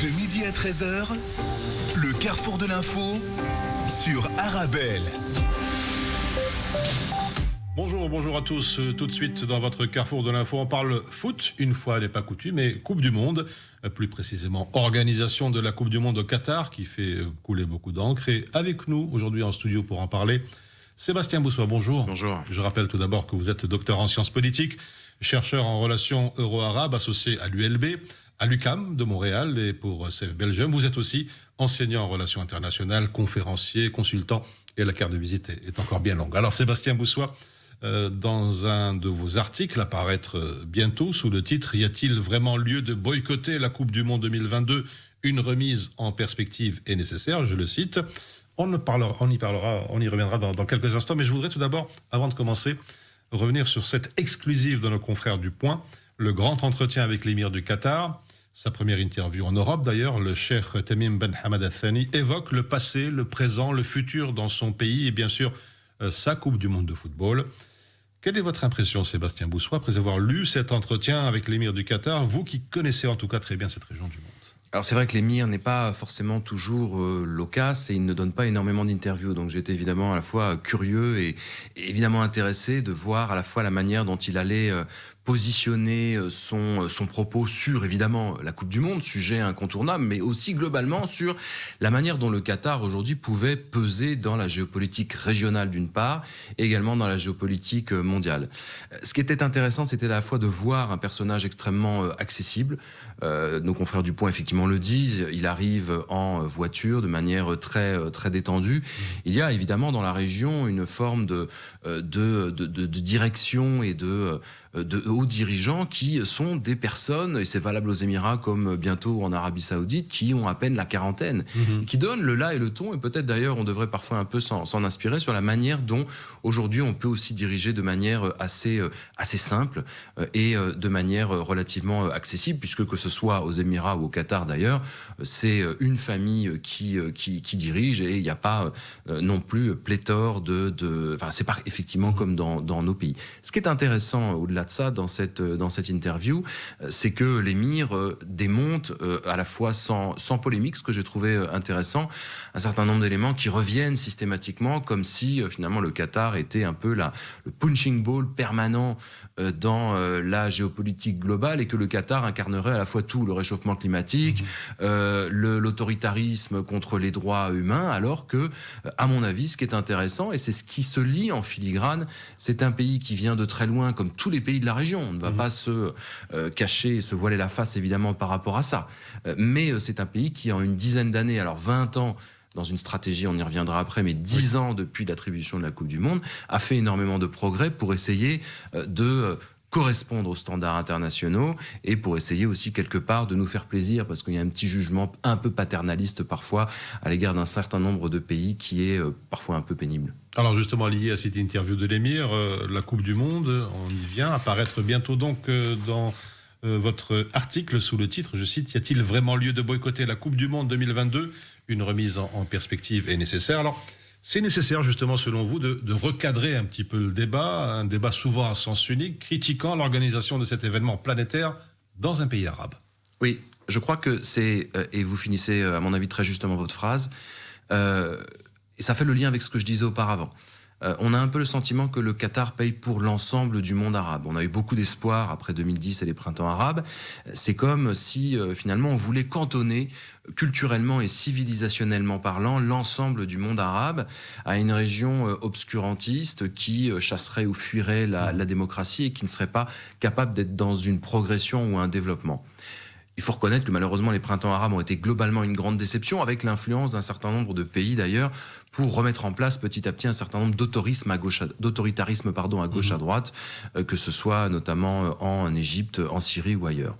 De midi à 13h, le carrefour de l'info sur Arabelle. Bonjour à tous. Tout de suite dans votre carrefour de l'info, on parle foot, une fois n'est pas coutume, mais Coupe du Monde, plus précisément organisation de la Coupe du Monde au Qatar qui fait couler beaucoup d'encre. Et avec nous aujourd'hui en studio pour en parler, Sébastien Boussois, bonjour. Bonjour. Je rappelle tout d'abord que vous êtes docteur en sciences politiques, chercheur en relations euro-arabes associé à l'ULB, à l'UQAM de Montréal et pour Safe Belgium. Vous êtes aussi enseignant en relations internationales, conférencier, consultant et la carte de visite est encore bien longue. Alors Sébastien Boussois, dans un de vos articles à paraître bientôt sous le titre « Y a-t-il vraiment lieu de boycotter la Coupe du Monde 2022 ? Une remise en perspective est nécessaire », je le cite. On y reviendra dans quelques instants, mais je voudrais tout d'abord, avant de commencer, revenir sur cette exclusive de nos confrères du Point, le grand entretien avec l'émir du Qatar. Sa première interview en Europe d'ailleurs, le cheikh Tamim Ben Hamad Al Thani évoque le passé, le présent, le futur dans son pays et bien sûr sa Coupe du Monde de football. Quelle est votre impression, Sébastien Boussois, après avoir lu cet entretien avec l'émir du Qatar, vous qui connaissez en tout cas très bien cette région du monde? Alors c'est vrai que l'émir n'est pas forcément toujours loquace et il ne donne pas énormément d'interviews. Donc j'étais évidemment à la fois curieux et évidemment intéressé de voir à la fois la manière dont il allait positionner son propos sur évidemment la Coupe du Monde, sujet incontournable, mais aussi globalement sur la manière dont le Qatar aujourd'hui pouvait peser dans la géopolitique régionale d'une part et également dans la géopolitique mondiale. Ce qui était intéressant, c'était à la fois de voir un personnage extrêmement accessible. Nos confrères du Point effectivement le disent, il arrive en voiture de manière très détendue. Il y a évidemment dans la région une forme de direction et de hauts dirigeants qui sont des personnes, et c'est valable aux Émirats comme bientôt en Arabie Saoudite, qui ont à peine la quarantaine, qui donnent le là et le ton, et peut-être d'ailleurs on devrait parfois un peu s'en inspirer sur la manière dont aujourd'hui on peut aussi diriger de manière assez simple et de manière relativement accessible, puisque que ce soit aux Émirats ou au Qatar d'ailleurs, c'est une famille qui dirige et il n'y a pas non plus pléthore enfin c'est pas effectivement comme dans nos pays. Ce qui est intéressant au-delà de ça dans cette interview, c'est que l'émir démonte à la fois sans polémique, ce que j'ai trouvé intéressant, un certain nombre d'éléments qui reviennent systématiquement comme si finalement le Qatar était un peu le punching ball permanent dans la géopolitique globale et que le Qatar incarnerait à la fois tout, le réchauffement climatique, l'autoritarisme contre les droits humains, alors que, à mon avis, ce qui est intéressant, et c'est ce qui se lie en filigrane, c'est un pays qui vient de très loin, comme tous les pays de la région. On ne va pas se cacher, se voiler la face, évidemment, par rapport à ça. Mais c'est un pays qui, en une dizaine d'années, alors 20 ans, dans une stratégie, on y reviendra après, mais 10 ans depuis l'attribution de la Coupe du Monde, a fait énormément de progrès pour essayer de correspondre aux standards internationaux et pour essayer aussi quelque part de nous faire plaisir, parce qu'il y a un petit jugement un peu paternaliste parfois à l'égard d'un certain nombre de pays qui est parfois un peu pénible. Alors justement lié à cette interview de l'émir, la Coupe du Monde, on y vient, apparaître bientôt donc dans votre article sous le titre, je cite, « Y a-t-il vraiment lieu de boycotter la Coupe du Monde 2022 ? Une remise en perspective est nécessaire ». Alors c'est nécessaire justement selon vous de recadrer un petit peu le débat, un débat souvent à sens unique, critiquant l'organisation de cet événement planétaire dans un pays arabe. Oui, je crois que c'est, et vous finissez à mon avis très justement votre phrase, et ça fait le lien avec ce que je disais auparavant. On a un peu le sentiment que le Qatar paye pour l'ensemble du monde arabe. On a eu beaucoup d'espoir après 2010 et les printemps arabes. C'est comme si finalement on voulait cantonner culturellement et civilisationnellement parlant l'ensemble du monde arabe à une région obscurantiste qui chasserait ou fuirait la démocratie et qui ne serait pas capable d'être dans une progression ou un développement. Il faut reconnaître que malheureusement les printemps arabes ont été globalement une grande déception, avec l'influence d'un certain nombre de pays d'ailleurs, pour remettre en place petit à petit un certain nombre d'autoritarisme à gauche à droite, que ce soit notamment en Égypte, en Syrie ou ailleurs.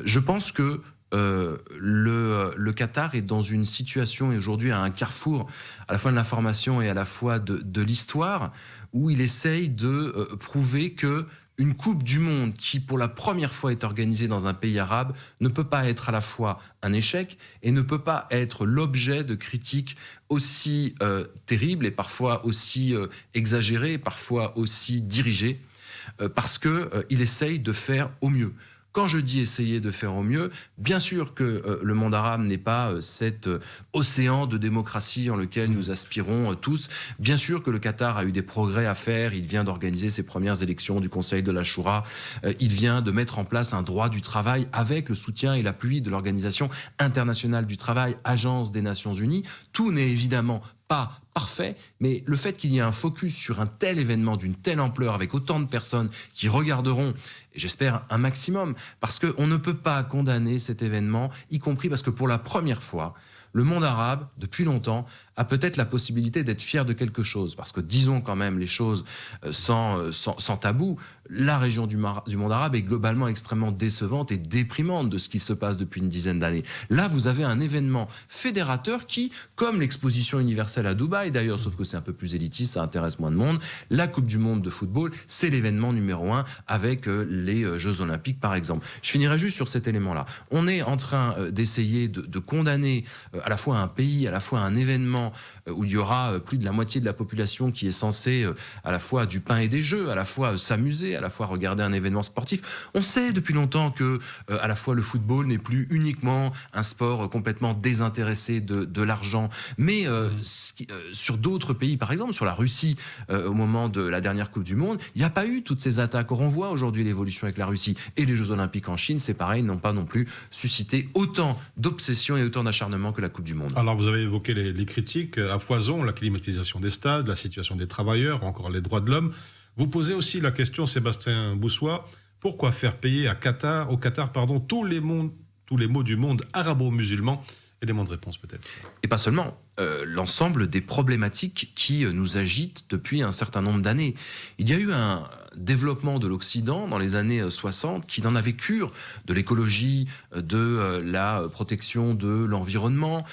Je pense que le Qatar est dans une situation et aujourd'hui à un carrefour à la fois de l'information et à la fois de l'histoire, où il essaye de prouver que une Coupe du Monde qui, pour la première fois, est organisée dans un pays arabe, ne peut pas être à la fois un échec et ne peut pas être l'objet de critiques aussi terribles et parfois aussi exagérées, parfois aussi dirigées, parce qu'il essaye de faire au mieux. Quand je dis essayer de faire au mieux, bien sûr que le monde arabe n'est pas cet océan de démocratie en lequel nous aspirons tous. Bien sûr que le Qatar a eu des progrès à faire. Il vient d'organiser ses premières élections du Conseil de la Choura. Il vient de mettre en place un droit du travail avec le soutien et l'appui de l'Organisation internationale du travail, agence des Nations Unies. Tout n'est évidemment pas parfait, mais le fait qu'il y ait un focus sur un tel événement d'une telle ampleur avec autant de personnes qui regarderont, et j'espère un maximum, parce qu'on ne peut pas condamner cet événement, y compris parce que pour la première fois, le monde arabe, depuis longtemps, a peut-être la possibilité d'être fier de quelque chose. Parce que disons quand même les choses sans tabou, la région du monde arabe est globalement extrêmement décevante et déprimante de ce qui se passe depuis une dizaine d'années. Là, vous avez un événement fédérateur qui, comme l'exposition universelle à Dubaï d'ailleurs, sauf que c'est un peu plus élitiste, ça intéresse moins de monde, la Coupe du Monde de football, c'est l'événement numéro 1 avec les Jeux Olympiques par exemple. Je finirai juste sur cet élément-là. On est en train d'essayer de condamner à la fois un pays, à la fois un événement où il y aura plus de la moitié de la population qui est censée à la fois du pain et des jeux, à la fois s'amuser, à la fois regarder un événement sportif. On sait depuis longtemps que à la fois le football n'est plus uniquement un sport complètement désintéressé de l'argent, mais sur d'autres pays, par exemple sur la Russie, au moment de la dernière Coupe du Monde, il n'y a pas eu toutes ces attaques. On voit aujourd'hui l'évolution avec la Russie et les Jeux Olympiques en Chine, c'est pareil, n'ont pas non plus suscité autant d'obsession et autant d'acharnement que la Coupe du Monde. Alors vous avez évoqué les critiques à foison, la climatisation des stades, la situation des travailleurs, encore les droits de l'homme. Vous posez aussi la question, Sébastien Boussois, pourquoi faire payer au Qatar, tous les maux du monde arabo-musulman? Élément de réponse peut-être. Et pas seulement. L'ensemble des problématiques qui nous agitent depuis un certain nombre d'années. Il y a eu un développement de l'Occident dans les années 60 qui n'en avait cure de l'écologie, de la protection de l'environnement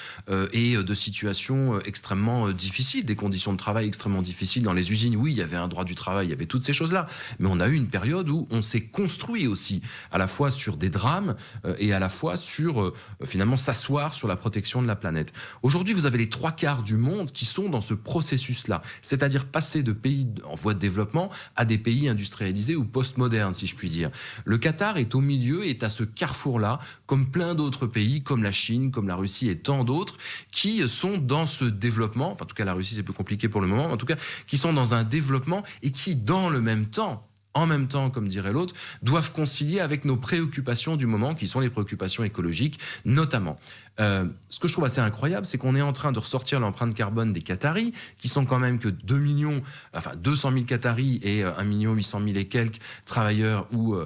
et de situations extrêmement difficiles, des conditions de travail extrêmement difficiles dans les usines. Oui, il y avait un droit du travail, il y avait toutes ces choses-là, mais on a eu une période où on s'est construit aussi, à la fois sur des drames et à la fois sur finalement s'asseoir sur la protection de la planète. Aujourd'hui, vous avez les 3/4 du monde qui sont dans ce processus-là, c'est-à-dire passer de pays en voie de développement à des pays industrialisés ou post-modernes, si je puis dire. Le Qatar est au milieu, est à ce carrefour-là, comme plein d'autres pays, comme la Chine, comme la Russie et tant d'autres, qui sont dans ce développement, enfin, en tout cas la Russie c'est plus compliqué pour le moment, en tout cas qui sont dans un développement et qui, dans le même temps, en même temps, comme dirait l'autre, doivent concilier avec nos préoccupations du moment, qui sont les préoccupations écologiques, notamment. Ce que je trouve assez incroyable, c'est qu'on est en train de ressortir l'empreinte carbone des Qataris, qui sont quand même que 200 000 Qataris et 1 800 000 et quelques travailleurs ou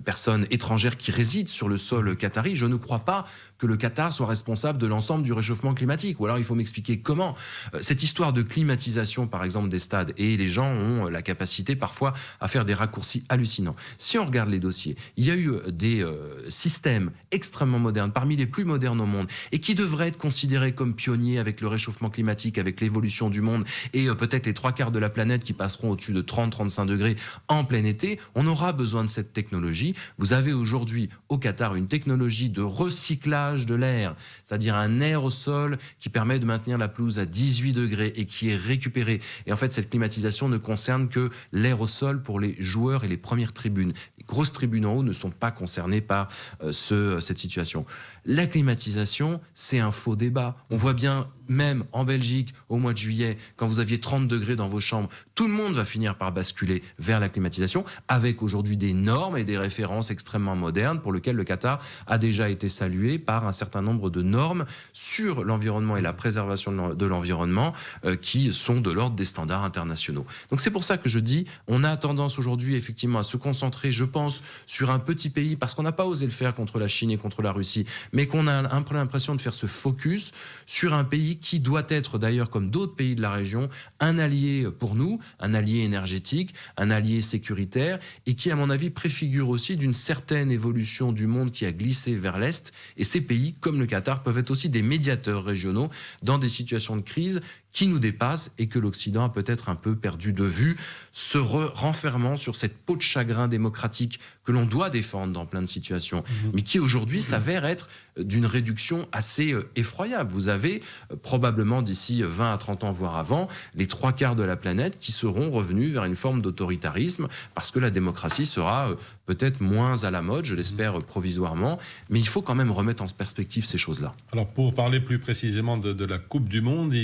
personnes étrangères qui résident sur le sol qatari. Je ne crois pas que le Qatar soit responsable de l'ensemble du réchauffement climatique. Ou alors il faut m'expliquer comment. Cette histoire de climatisation, par exemple, des stades, et les gens ont la capacité parfois à faire des raccourcis hallucinants. Si on regarde les dossiers, il y a eu des systèmes extrêmement modernes, parmi les plus modernes au monde, et qui devraient être considérés comme pionniers avec le réchauffement climatique, avec l'évolution du monde, et peut-être les 3/4 de la planète qui passeront au-dessus de 30-35 degrés en plein été. On aura besoin de cette technologie. Vous avez aujourd'hui au Qatar une technologie de recyclage de l'air, c'est-à-dire un aérosol qui permet de maintenir la pelouse à 18 degrés et qui est récupéré. Et en fait, cette climatisation ne concerne que l'aérosol pour les joueurs et les premières tribunes. Les grosses tribunes en haut ne sont pas concernées par cette situation. La climatisation, c'est un faux débat. On voit bien, même en Belgique, au mois de juillet, quand vous aviez 30 degrés dans vos chambres, tout le monde va finir par basculer vers la climatisation, avec aujourd'hui des normes et des références extrêmement modernes pour lesquelles le Qatar a déjà été salué par un certain nombre de normes sur l'environnement et la préservation de l'environnement qui sont de l'ordre des standards internationaux. Donc c'est pour ça que je dis, on a tendance aujourd'hui effectivement à se concentrer, je pense, sur un petit pays, parce qu'on n'a pas osé le faire contre la Chine et contre la Russie, mais qu'on a un peu l'impression de faire ce focus sur un pays qui doit être d'ailleurs, comme d'autres pays de la région, un allié pour nous, un allié énergétique, un allié sécuritaire, et qui, à mon avis, préfigure aussi d'une certaine évolution du monde qui a glissé vers l'Est. Et ces pays, comme le Qatar, peuvent être aussi des médiateurs régionaux dans des situations de crise qui nous dépasse et que l'Occident a peut-être un peu perdu de vue, se renfermant sur cette peau de chagrin démocratique que l'on doit défendre dans plein de situations, mais qui aujourd'hui s'avère être d'une réduction assez effroyable. Vous avez probablement d'ici 20 à 30 ans, voire avant, les 3/4 de la planète qui seront revenus vers une forme d'autoritarisme parce que la démocratie sera peut-être moins à la mode, je l'espère provisoirement, mais il faut quand même remettre en perspective ces choses-là. Alors pour parler plus précisément de la Coupe du Monde,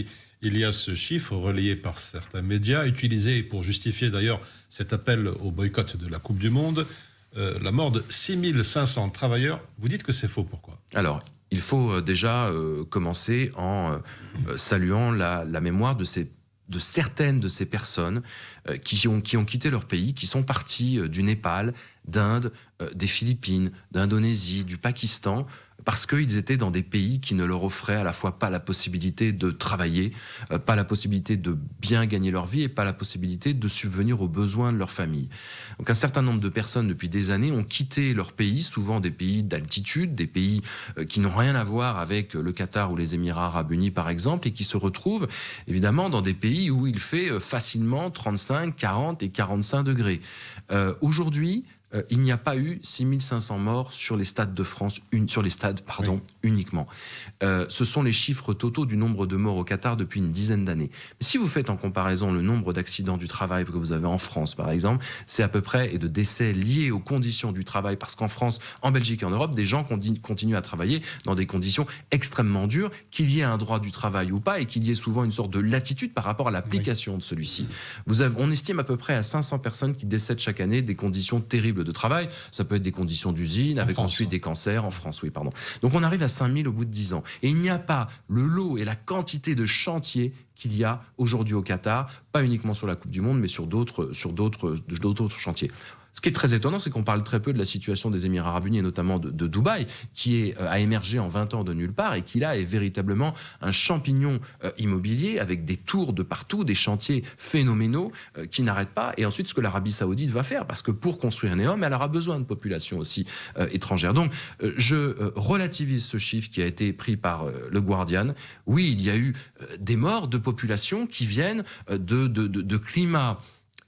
il y a ce chiffre relayé par certains médias, utilisé pour justifier d'ailleurs cet appel au boycott de la Coupe du Monde, la mort de 6500 travailleurs. Vous dites que c'est faux, pourquoi ? Alors, il faut déjà commencer en saluant la mémoire de certaines de ces personnes qui ont quitté leur pays, qui sont parties du Népal, d'Inde, des Philippines, d'Indonésie, du Pakistan, parce qu'ils étaient dans des pays qui ne leur offraient à la fois pas la possibilité de travailler, pas la possibilité de bien gagner leur vie et pas la possibilité de subvenir aux besoins de leur famille. Donc un certain nombre de personnes depuis des années ont quitté leur pays, souvent des pays d'altitude, des pays qui n'ont rien à voir avec le Qatar ou les Émirats arabes unis par exemple, et qui se retrouvent évidemment dans des pays où il fait facilement 35, 40 et 45 degrés. Aujourd'hui, il n'y a pas eu 6500 morts sur les stades de France, uniquement. Ce sont les chiffres totaux du nombre de morts au Qatar depuis une dizaine d'années. Mais si vous faites en comparaison le nombre d'accidents du travail que vous avez en France, par exemple, c'est à peu près, et de décès liés aux conditions du travail, parce qu'en France, en Belgique et en Europe, des gens continuent à travailler dans des conditions extrêmement dures, qu'il y ait un droit du travail ou pas, et qu'il y ait souvent une sorte de latitude par rapport à l'application de celui-ci. On estime à peu près à 500 personnes qui décèdent chaque année des conditions terribles de travail. Ça peut être des conditions d'usine, avec ensuite des cancers en France, oui, pardon. Donc on arrive à 5000 au bout de 10 ans. Et il n'y a pas le lot et la quantité de chantiers qu'il y a aujourd'hui au Qatar, pas uniquement sur la Coupe du Monde, mais sur d'autres chantiers. Ce qui est très étonnant, c'est qu'on parle très peu de la situation des Émirats arabes unis, et notamment de Dubaï, qui a émergé en 20 ans de nulle part et qui là est véritablement un champignon immobilier avec des tours de partout, des chantiers phénoménaux qui n'arrêtent pas. Et ensuite, ce que l'Arabie saoudite va faire, parce que pour construire Neom, elle aura besoin de populations aussi étrangères. Donc, je relativise ce chiffre qui a été pris par le Guardian. Oui, il y a eu des morts de populations qui viennent de climats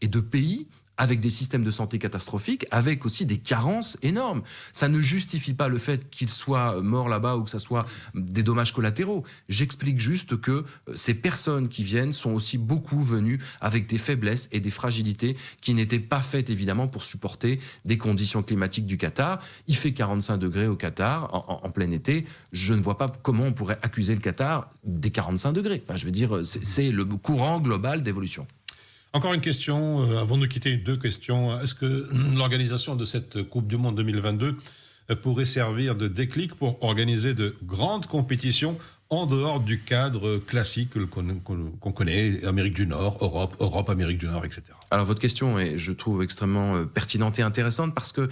et de pays avec des systèmes de santé catastrophiques, avec aussi des carences énormes. Ça ne justifie pas le fait qu'ils soient morts là-bas ou que ça soit des dommages collatéraux. J'explique juste que ces personnes qui viennent sont aussi beaucoup venues avec des faiblesses et des fragilités qui n'étaient pas faites évidemment pour supporter des conditions climatiques du Qatar. Il fait 45 degrés au Qatar en plein été. Je ne vois pas comment on pourrait accuser le Qatar des 45 degrés. Enfin, je veux dire, c'est le courant global d'évolution. Encore une question, avant de quitter, 2 questions. Est-ce que l'organisation de cette Coupe du Monde 2022 pourrait servir de déclic pour organiser de grandes compétitions en dehors du cadre classique qu'on connaît, Amérique du Nord, Europe, Amérique du Nord, etc. Alors votre question est, je trouve, extrêmement pertinente et intéressante parce que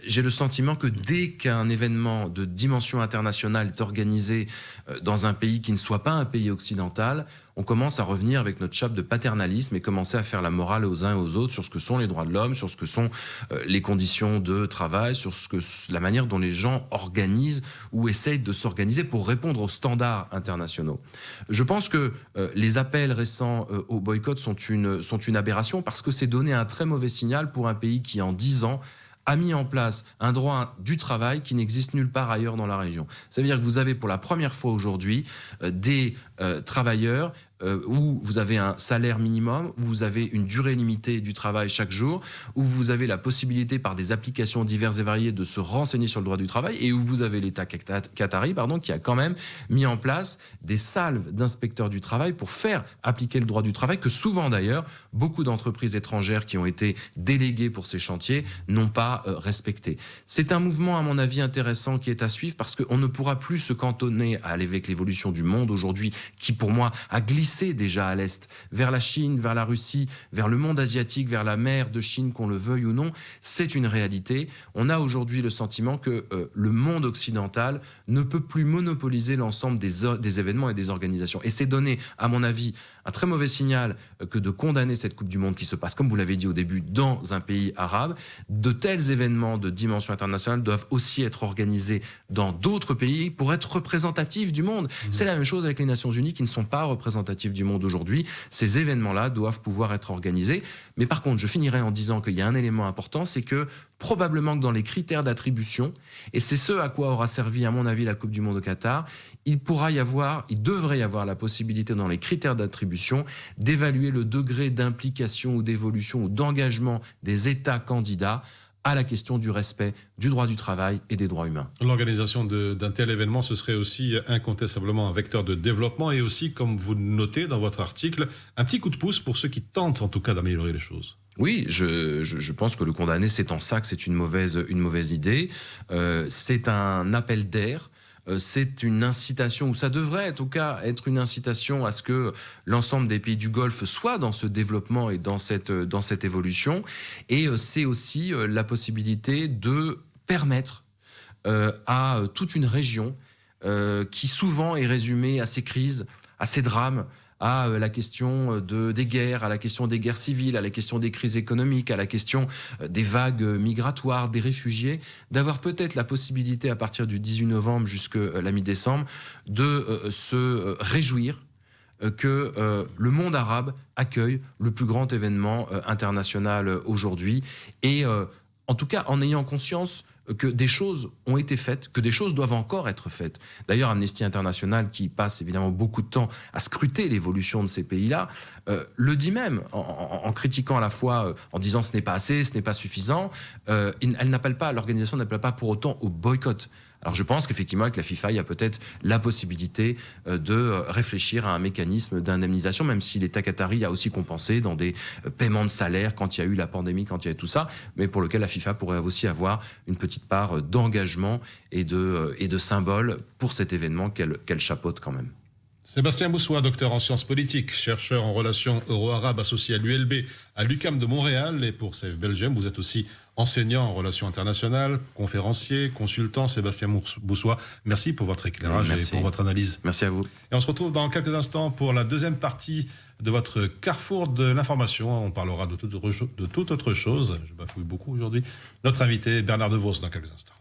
j'ai le sentiment que dès qu'un événement de dimension internationale est organisé dans un pays qui ne soit pas un pays occidental, on commence à revenir avec notre chape de paternalisme et commencer à faire la morale aux uns et aux autres sur ce que sont les droits de l'homme, sur ce que sont les conditions de travail, sur la manière dont les gens organisent ou essayent de s'organiser pour répondre aux standards internationaux. Je pense que les appels récents au boycott sont une aberration parce que c'est donner un très mauvais signal pour un pays qui, en 10 ans, a mis en place un droit du travail qui n'existe nulle part ailleurs dans la région. Ça veut dire que vous avez pour la première fois aujourd'hui des travailleurs où vous avez un salaire minimum, où vous avez une durée limitée du travail chaque jour, où vous avez la possibilité par des applications diverses et variées de se renseigner sur le droit du travail et où vous avez l'État qatari qui a quand même mis en place des salves d'inspecteurs du travail pour faire appliquer le droit du travail que souvent d'ailleurs beaucoup d'entreprises étrangères qui ont été déléguées pour ces chantiers n'ont pas respecté. C'est un mouvement à mon avis intéressant qui est à suivre parce qu'on ne pourra plus se cantonner avec l'évolution du monde aujourd'hui qui pour moi a glissé déjà à l'Est, vers la Chine, vers la Russie, vers le monde asiatique, vers la mer de Chine, qu'on le veuille ou non, c'est une réalité. On a aujourd'hui le sentiment que le monde occidental ne peut plus monopoliser l'ensemble des événements et des organisations. Et c'est donner, à mon avis, un très mauvais signal que de condamner cette Coupe du Monde qui se passe, comme vous l'avez dit au début, dans un pays arabe. De tels événements de dimension internationale doivent aussi être organisés dans d'autres pays pour être représentatifs du monde. C'est la même chose avec les Nations Unies qui ne sont pas représentatives représentatifs du monde aujourd'hui, ces événements-là doivent pouvoir être organisés. Mais par contre, je finirai en disant qu'il y a un élément important, c'est que probablement que dans les critères d'attribution, et c'est ce à quoi aura servi à mon avis la Coupe du Monde au Qatar, il devrait y avoir la possibilité dans les critères d'attribution d'évaluer le degré d'implication ou d'évolution ou d'engagement des États candidats à la question du respect du droit du travail et des droits humains. L'organisation d'un tel événement, ce serait aussi incontestablement un vecteur de développement et aussi, comme vous le notez dans votre article, un petit coup de pouce pour ceux qui tentent en tout cas d'améliorer les choses. Oui, je pense que le condamner, c'est en ça que c'est une mauvaise idée. C'est un appel d'air. C'est une incitation, ou ça devrait en tout cas être une incitation à ce que l'ensemble des pays du Golfe soient dans ce développement et dans cette évolution. Et c'est aussi la possibilité de permettre à toute une région qui souvent est résumée à ces crises, à ces drames, à la question des guerres, à la question des guerres civiles, à la question des crises économiques, à la question des vagues migratoires, des réfugiés, d'avoir peut-être la possibilité à partir du 18 novembre jusqu'à la mi-décembre de se réjouir que le monde arabe accueille le plus grand événement international aujourd'hui et en tout cas en ayant conscience que des choses ont été faites, que des choses doivent encore être faites. D'ailleurs, Amnesty International, qui passe évidemment beaucoup de temps à scruter l'évolution de ces pays-là, le dit même, en critiquant à la fois, en disant ce n'est pas assez, ce n'est pas suffisant, l'organisation n'appelle pas pour autant au boycott. Alors je pense qu'effectivement avec la FIFA, il y a peut-être la possibilité de réfléchir à un mécanisme d'indemnisation, même si l'État qatari a aussi compensé dans des paiements de salaire quand il y a eu la pandémie, quand il y a eu tout ça, mais pour lequel la FIFA pourrait aussi avoir une petite part d'engagement et de symbole pour cet événement qu'elle chapeaute quand même. Sébastien Boussois, docteur en sciences politiques, chercheur en relations euro-arabes associé à l'ULB, à l'UQAM de Montréal et pour CEF Belgium. Vous êtes aussi enseignant en relations internationales, conférencier, consultant. Sébastien Boussois, merci pour votre éclairage et pour votre analyse. Merci à vous. Et on se retrouve dans quelques instants pour la deuxième partie de votre carrefour de l'information. On parlera de toute autre chose. Je bafouille beaucoup aujourd'hui. Notre invité, Bernard DeVos, dans quelques instants.